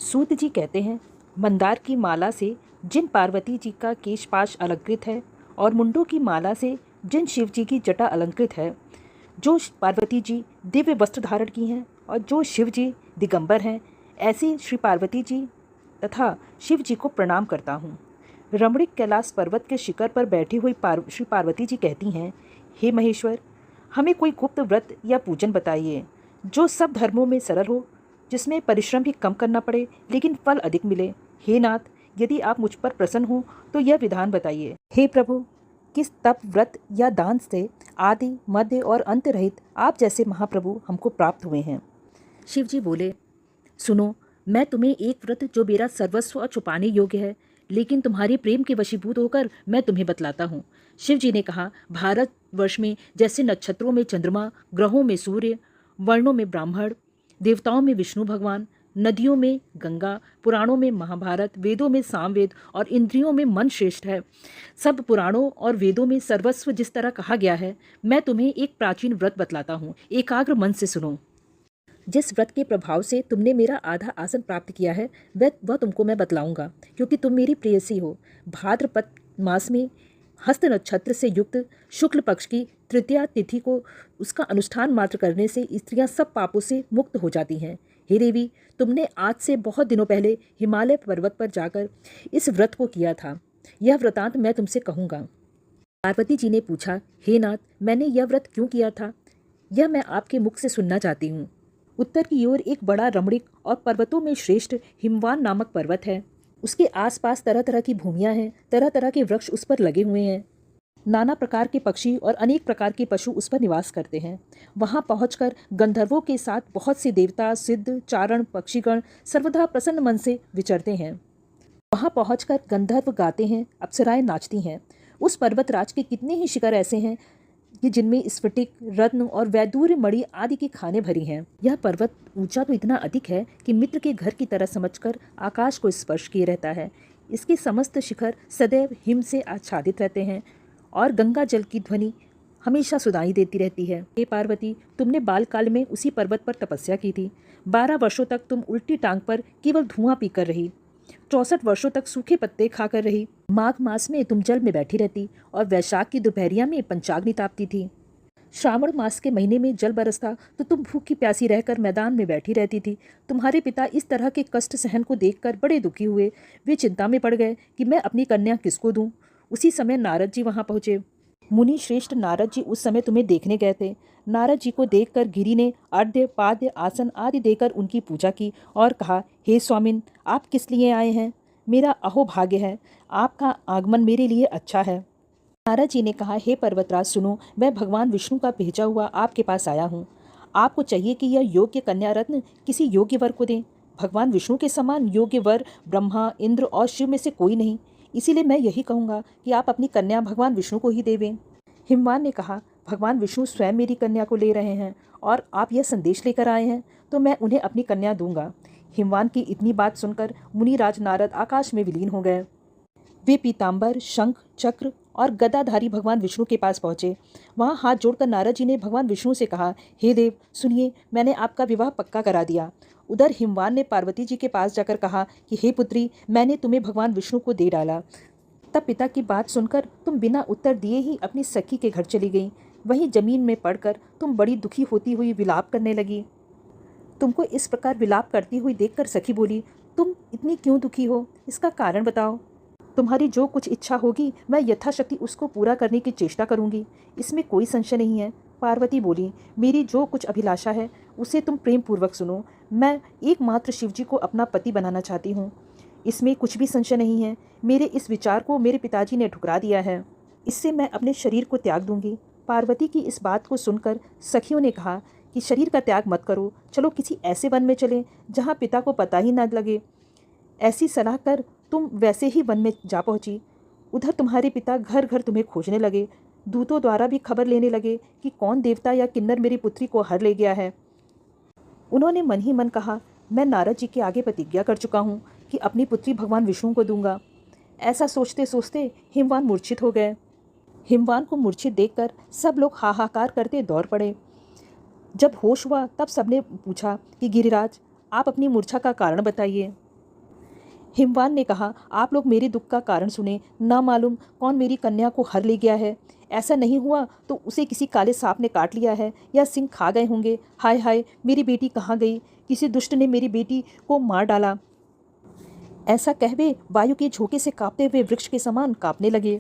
सूत जी कहते हैं, मंदार की माला से जिन पार्वती जी का केशपाश अलंकृत है और मुंडों की माला से जिन शिव जी की जटा अलंकृत है, जो पार्वती जी दिव्य वस्त्र धारण की हैं और जो शिव जी दिगंबर हैं, ऐसी श्री पार्वती जी तथा शिव जी को प्रणाम करता हूँ। रमणीक कैलाश पर्वत के शिखर पर बैठी हुई श्री पार्वती जी कहती हैं, हे महेश्वर, हमें कोई गुप्त व्रत या पूजन बताइए जो सब धर्मों में सरल हो, जिसमें परिश्रम भी कम करना पड़े लेकिन फल अधिक मिले। हे नाथ, यदि आप मुझ पर प्रसन्न हो तो यह विधान बताइए। हे प्रभु, किस तप, व्रत या दान से आदि, मध्य और अंत रहित आप जैसे महाप्रभु हमको प्राप्त हुए हैं। शिव जी बोले, सुनो, मैं तुम्हें एक व्रत जो मेरा सर्वस्व और छुपाने योग्य है, लेकिन तुम्हारे प्रेम के वशीभूत होकर मैं तुम्हें बतलाता हूँ। शिव जी ने कहा, भारतवर्ष में जैसे नक्षत्रों में चंद्रमा, ग्रहों में सूर्य, वर्णों में ब्राह्मण, देवताओं में विष्णु भगवान, नदियों में गंगा, पुराणों में महाभारत, वेदों में सामवेद और इंद्रियों में मन श्रेष्ठ है, सब पुराणों और वेदों में सर्वस्व जिस तरह कहा गया है, मैं तुम्हें एक प्राचीन व्रत बतलाता हूँ। एकाग्र मन से सुनो। जिस व्रत के प्रभाव से तुमने मेरा आधा आसन प्राप्त किया है, वह तुमको मैं बतलाऊंगा, क्योंकि तुम मेरी प्रेयसी हो। भाद्रपद मास में हस्त नक्षत्र से युक्त शुक्ल पक्ष की तृतीया तिथि को उसका अनुष्ठान मात्र करने से स्त्रियां सब पापों से मुक्त हो जाती हैं। हे देवी, तुमने आज से बहुत दिनों पहले हिमालय पर्वत पर जाकर इस व्रत को किया था। यह व्रतांत मैं तुमसे कहूँगा। पार्वती जी ने पूछा, हे नाथ, मैंने यह व्रत क्यों किया था, यह मैं आपके मुख से सुनना चाहती हूँ। उत्तर की ओर एक बड़ा रमणीक और पर्वतों में श्रेष्ठ हिमवान नामक पर्वत है। उसके आसपास तरह तरह की भूमियां हैं, तरह तरह के वृक्ष उस पर लगे हुए हैं। नाना प्रकार के पक्षी और अनेक प्रकार के पशु उस पर निवास करते हैं। वहां पहुंचकर गंधर्वों के साथ बहुत से देवता, सिद्ध, चारण, पक्षीगण सर्वदा प्रसन्न मन से विचरते हैं। वहां पहुंचकर गंधर्व गाते हैं, अप्सराएं नाचती हैं। उस पर्वतराज के कितने ही शिखर ऐसे हैं कि जिनमें स्फटिक, रत्न और वैदूर्य मणि आदि की खानें भरी हैं। यह पर्वत ऊंचा तो इतना अधिक है कि मित्र के घर की तरह समझकर आकाश को स्पर्श किए रहता है। इसके समस्त शिखर सदैव हिम से आच्छादित रहते हैं और गंगा जल की ध्वनि हमेशा सुनाई देती रहती है। हे पार्वती, तुमने बालकाल में उसी पर्वत पर तपस्या की थी। 12 वर्षों तक तुम उल्टी टांग पर केवल धुआं पीकर रही। 64 वर्षों तक सूखे पत्ते खाकर रही। माघ मास में तुम जल में बैठी रहती और वैशाख की दोपहरिया में पंचाग्नि तापती थी। श्रावण मास के महीने में जल बरसता तो तुम भूखी प्यासी रहकर मैदान में बैठी रहती थी। तुम्हारे पिता इस तरह के कष्ट सहन को देखकर बड़े दुखी हुए। वे चिंता में पड़ गए कि मैं अपनी कन्या किसको दूं। उसी समय नारद जी वहां पहुंचे। मुनि श्रेष्ठ नारद जी उस समय तुम्हें देखने गए थे। नारद जी को देखकर गिरि ने अर्घ्य, पाद्य, आसन आदि देकर उनकी पूजा की और कहा, हे स्वामिन, आप किस लिए आए हैं? मेरा अहोभाग्य है, आपका आगमन मेरे लिए अच्छा है। नारद जी ने कहा, हे पर्वतराज सुनो, मैं भगवान विष्णु का भेजा हुआ आपके पास आया हूँ। आपको चाहिए कि यह योग्य कन्या रत्न किसी योग्य वर को दें। भगवान विष्णु के समान योग्य वर ब्रह्मा, इंद्र और शिव में से कोई नहीं। इसीलिए मैं यही कहूँगा कि आप अपनी कन्या भगवान विष्णु को ही देवें। हिमवान ने कहा, भगवान विष्णु स्वयं मेरी कन्या को ले रहे हैं और आप यह संदेश लेकर आए हैं, तो मैं उन्हें अपनी कन्या दूंगा। हिमवान की इतनी बात सुनकर मुनिराज नारद आकाश में विलीन हो गए। वे पीताम्बर, शंख, चक्र और गदाधारी भगवान विष्णु के पास पहुंचे। वहां हाथ जोड़कर नारद जी ने भगवान विष्णु से कहा, हे देव सुनिए, मैंने आपका विवाह पक्का करा दिया। उधर हिमवान ने पार्वती जी के पास जाकर कहा कि हे पुत्री, मैंने तुम्हें भगवान विष्णु को दे डाला। तब पिता की बात सुनकर तुम बिना उत्तर दिए ही अपनी सखी के घर चली गई। वहीं जमीन में पड़कर तुम बड़ी दुखी होती हुई विलाप करने लगी। तुमको इस प्रकार विलाप करती हुई देखकर सखी बोली, तुम इतनी क्यों दुखी हो, इसका कारण बताओ। तुम्हारी जो कुछ इच्छा होगी मैं यथाशक्ति उसको पूरा करने की चेष्टा करूंगी, इसमें कोई संशय नहीं है। पार्वती बोली, मेरी जो कुछ अभिलाषा है उसे तुम प्रेम पूर्वक सुनो। मैं एकमात्र शिवजी को अपना पति बनाना चाहती हूँ, इसमें कुछ भी संशय नहीं है। मेरे इस विचार को मेरे पिताजी ने ठुकरा दिया है, इससे मैं अपने शरीर को त्याग दूंगी। पार्वती की इस बात को सुनकर सखियों ने कहा कि शरीर का त्याग मत करो, चलो किसी ऐसे वन में चलें जहाँ पिता को पता ही न लगे। ऐसी सलाह कर तुम वैसे ही वन में जा पहुंची। उधर तुम्हारे पिता घर घर तुम्हें खोजने लगे। दूतों द्वारा भी खबर लेने लगे कि कौन देवता या किन्नर मेरी पुत्री को हर ले गया है। उन्होंने मन ही मन कहा, मैं नारद जी के आगे प्रतिज्ञा कर चुका हूँ कि अपनी पुत्री भगवान विष्णु को दूंगा। ऐसा सोचते सोचते हिमवान मूर्छित हो गए। हिमवान को मूर्छित देखकर सब लोग हाहाकार करते दौड़ पड़े। जब होश हुआ तब सबने पूछा कि गिरिराज, आप अपनी मूर्छा का कारण बताइए। हिमवान ने कहा, आप लोग मेरे दुख का कारण सुने, ना मालूम कौन मेरी कन्या को हर ले गया है। ऐसा नहीं हुआ तो उसे किसी काले सांप ने काट लिया है या सिंह खा गए होंगे। हाय हाय, मेरी बेटी कहाँ गई? किसी दुष्ट ने मेरी बेटी को मार डाला। ऐसा कह वे वायु के झोंके से कांपते हुए वृक्ष के समान कांपने लगे।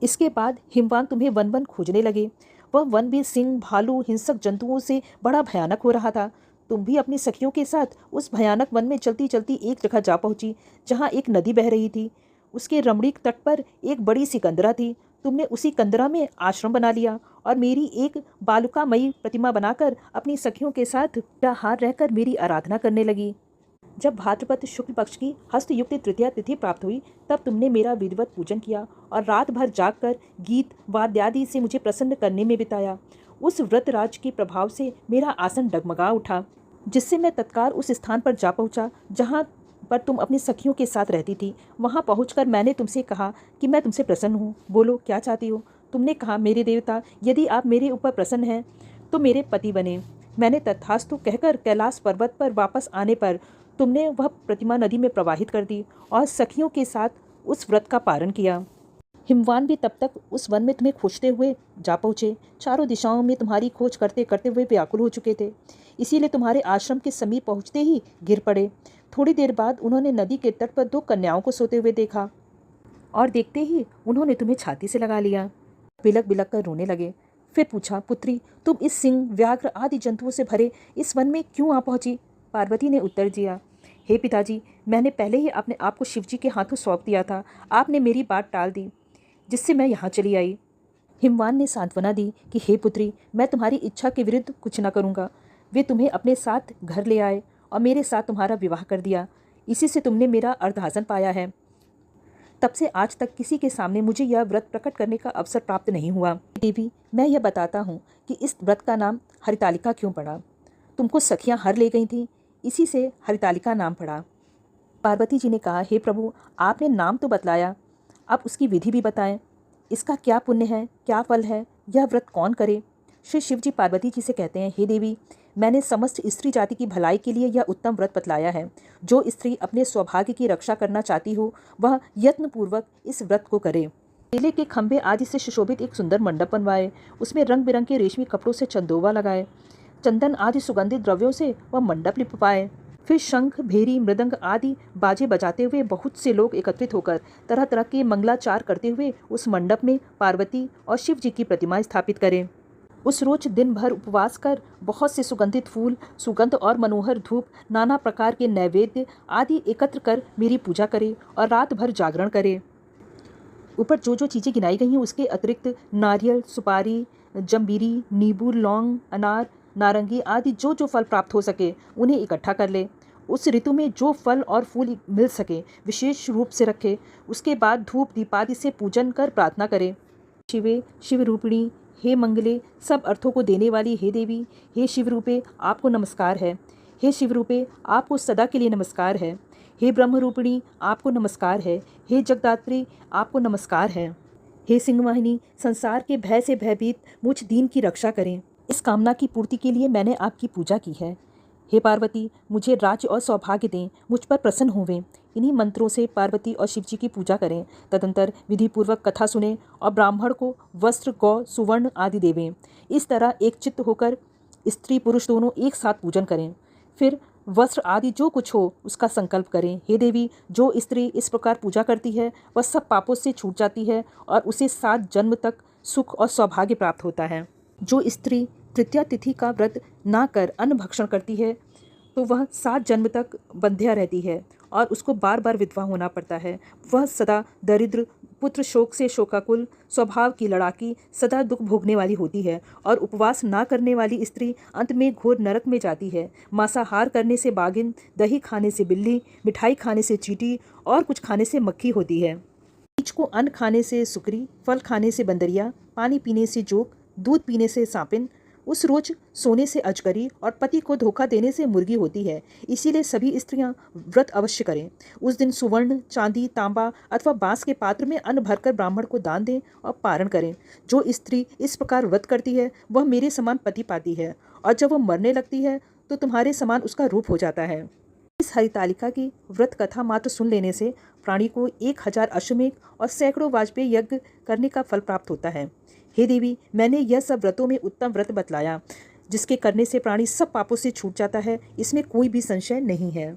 इसके बाद हिमवान तुम्हें वन वन खोजने लगे। वह वन भी सिंह, भालू, हिंसक जंतुओं से बड़ा भयानक हो रहा था। तुम भी अपनी सखियों के साथ उस भयानक वन में चलती चलती एक जगह जा पहुंची जहां एक नदी बह रही थी। उसके रमणीक तट पर एक बड़ी सी कंदरा थी। तुमने उसी कंदरा में आश्रम बना लिया और मेरी एक बालुकामयी प्रतिमा बनाकर अपनी सखियों के साथ निराहार रहकर मेरी आराधना करने लगी। जब भाद्रपद शुक्ल पक्ष की हस्तयुक्त तृतीया तिथि प्राप्त हुई तब तुमने मेरा विधिवत पूजन किया और रात भर जागकर गीत वाद्यादि से मुझे प्रसन्न करने में बिताया। उस व्रतराज के प्रभाव से मेरा आसन डगमगा उठा, जिससे मैं तत्काल उस स्थान पर जा पहुंचा जहां पर तुम अपनी सखियों के साथ रहती थी। वहां पहुंचकर मैंने तुमसे कहा कि मैं तुमसे प्रसन्न हूँ, बोलो क्या चाहती हो। तुमने कहा, मेरे देवता, यदि आप मेरे ऊपर प्रसन्न हैं तो मेरे पति बने। मैंने तथास्तु कहकर कैलाश पर्वत पर वापस आने पर तुमने वह प्रतिमा नदी में प्रवाहित कर दी और सखियों के साथ उस व्रत का पारण किया। हिमवान भी तब तक उस वन में तुम्हें खोजते हुए जा पहुँचे। चारों दिशाओं में तुम्हारी खोज करते करते हुए व्याकुल हो चुके थे, इसीलिए तुम्हारे आश्रम के समीप पहुँचते ही गिर पड़े। थोड़ी देर बाद उन्होंने नदी के तट पर 2 कन्याओं को सोते हुए देखा और देखते ही उन्होंने तुम्हें छाती से लगा लिया। बिलक बिलक कर रोने लगे। फिर पूछा, पुत्री, तुम इस सिंह, व्याघ्र आदि जंतुओं से भरे इस वन में क्यों आ पहुँची? पार्वती ने उत्तर दिया, हे पिताजी, मैंने पहले ही अपने आप को शिवजी के हाथों सौंप दिया था। आपने मेरी बात टाल दी, जिससे मैं यहाँ चली आई। हिमवान ने सांत्वना दी कि हे पुत्री, मैं तुम्हारी इच्छा के विरुद्ध कुछ न करूँगा। वे तुम्हें अपने साथ घर ले आए और मेरे साथ तुम्हारा विवाह कर दिया। इसी से तुमने मेरा अर्धासन पाया है। तब से आज तक किसी के सामने मुझे यह व्रत प्रकट करने का अवसर प्राप्त नहीं हुआ। देवी, मैं यह बताता हूँ कि इस व्रत का नाम हरितालिका क्यों पड़ा। तुमको सखियाँ हर ले गई थीं, इसी से हरितालिका नाम पड़ा। पार्वती जी ने कहा, हे प्रभु, आपने नाम तो बतलाया, अब उसकी विधि भी बताएं। इसका क्या पुण्य है, क्या फल है, यह व्रत कौन करे? श्री शिव जी पार्वती जी से कहते हैं, हे देवी, मैंने समस्त स्त्री जाति की भलाई के लिए यह उत्तम व्रत बतलाया है। जो स्त्री अपने सौभाग्य की रक्षा करना चाहती हो वह यत्नपूर्वक इस व्रत को करे। केले के खंभे आदि से सुशोभित एक सुंदर मंडप बनवाए, उसमें रंग बिरंग के रेशमी कपड़ों से चंदोवा लगाए, चंदन आदि सुगंधित द्रव्यों से वह मंडप लिपवाए। फिर शंख, भेरी, मृदंग आदि बाजे बजाते हुए बहुत से लोग एकत्रित होकर तरह तरह के मंगलाचार करते हुए उस मंडप में पार्वती और शिव जी की प्रतिमा स्थापित करें। उस रोज दिन भर उपवास कर बहुत से सुगंधित फूल, सुगंध और मनोहर धूप, नाना प्रकार के नैवेद्य आदि एकत्र कर मेरी पूजा करें और रात भर जागरण करें। ऊपर जो जो चीज़ें गिनाई गई हैं उसके अतिरिक्त नारियल, सुपारी, जंबीरी, नींबू, लौंग, अनार, नारंगी आदि जो जो फल प्राप्त हो सके उन्हें इकट्ठा कर ले। उस ऋतु में जो फल और फूल मिल सके विशेष रूप से रखे। उसके बाद धूप दीपादि से पूजन कर प्रार्थना करें। शिवे, शिव रूपिणी, हे मंगले, सब अर्थों को देने वाली हे देवी, हे शिव रूपे, आपको नमस्कार है। हे शिव रूपे, आपको सदा के लिए नमस्कार है। हे ब्रह्म रूपिणी, आपको नमस्कार है। हे जगदात्री, आपको नमस्कार है। हे सिंहवाहिनी, संसार के भय से भयभीत मुझ दीन की रक्षा करें। इस कामना की पूर्ति के लिए मैंने आपकी पूजा की है। हे पार्वती, मुझे राज्य और सौभाग्य दें, मुझ पर प्रसन्न होवें। इन्हीं मंत्रों से पार्वती और शिव जी की पूजा करें। तदंतर विधिपूर्वक कथा सुनें और ब्राह्मण को वस्त्र, गौ, सुवर्ण आदि देवें। इस तरह एक चित्त होकर स्त्री पुरुष दोनों एक साथ पूजन करें। फिर वस्त्र आदि जो कुछ हो उसका संकल्प करें। हे देवी, जो स्त्री इस प्रकार पूजा करती है वह सब पापों से छूट जाती है और उसे 7 जन्म तक सुख और सौभाग्य प्राप्त होता है। जो स्त्री तृतीया तिथि का व्रत ना कर अन्न भक्षण करती है तो वह 7 जन्म तक बंध्या रहती है और उसको बार बार विधवा होना पड़ता है। वह सदा दरिद्र, पुत्र शोक से शोकाकुल, स्वभाव की लड़ाकी, सदा दुख भोगने वाली होती है और उपवास ना करने वाली स्त्री अंत में घोर नरक में जाती है। मांसाहार करने से बाघिन, दही खाने से बिल्ली, मिठाई खाने से चींटी और कुछ खाने से मक्खी होती है। बीज को अन्न खाने से सुकरी, फल खाने से बंदरिया, पानी पीने से जोक, दूध पीने से सांपिन, उस रोज सोने से अजगरी और पति को धोखा देने से मुर्गी होती है। इसीलिए सभी स्त्रियां व्रत अवश्य करें। उस दिन सुवर्ण, चांदी, तांबा अथवा बांस के पात्र में अन्न भरकर ब्राह्मण को दान दें और पारण करें। जो स्त्री इस प्रकार व्रत करती है वह मेरे समान पति पाती है और जब वह मरने लगती है तो तुम्हारे समान उसका रूप हो जाता है। इस हरितालिका की व्रत कथा मात्र सुन लेने से प्राणी को 1000 अश्वमेध और सैकड़ों वाजपेयी यज्ञ करने का फल प्राप्त होता है। हे देवी, मैंने यह सब व्रतों में उत्तम व्रत बतलाया जिसके करने से प्राणी सब पापों से छूट जाता है, इसमें कोई भी संशय नहीं है।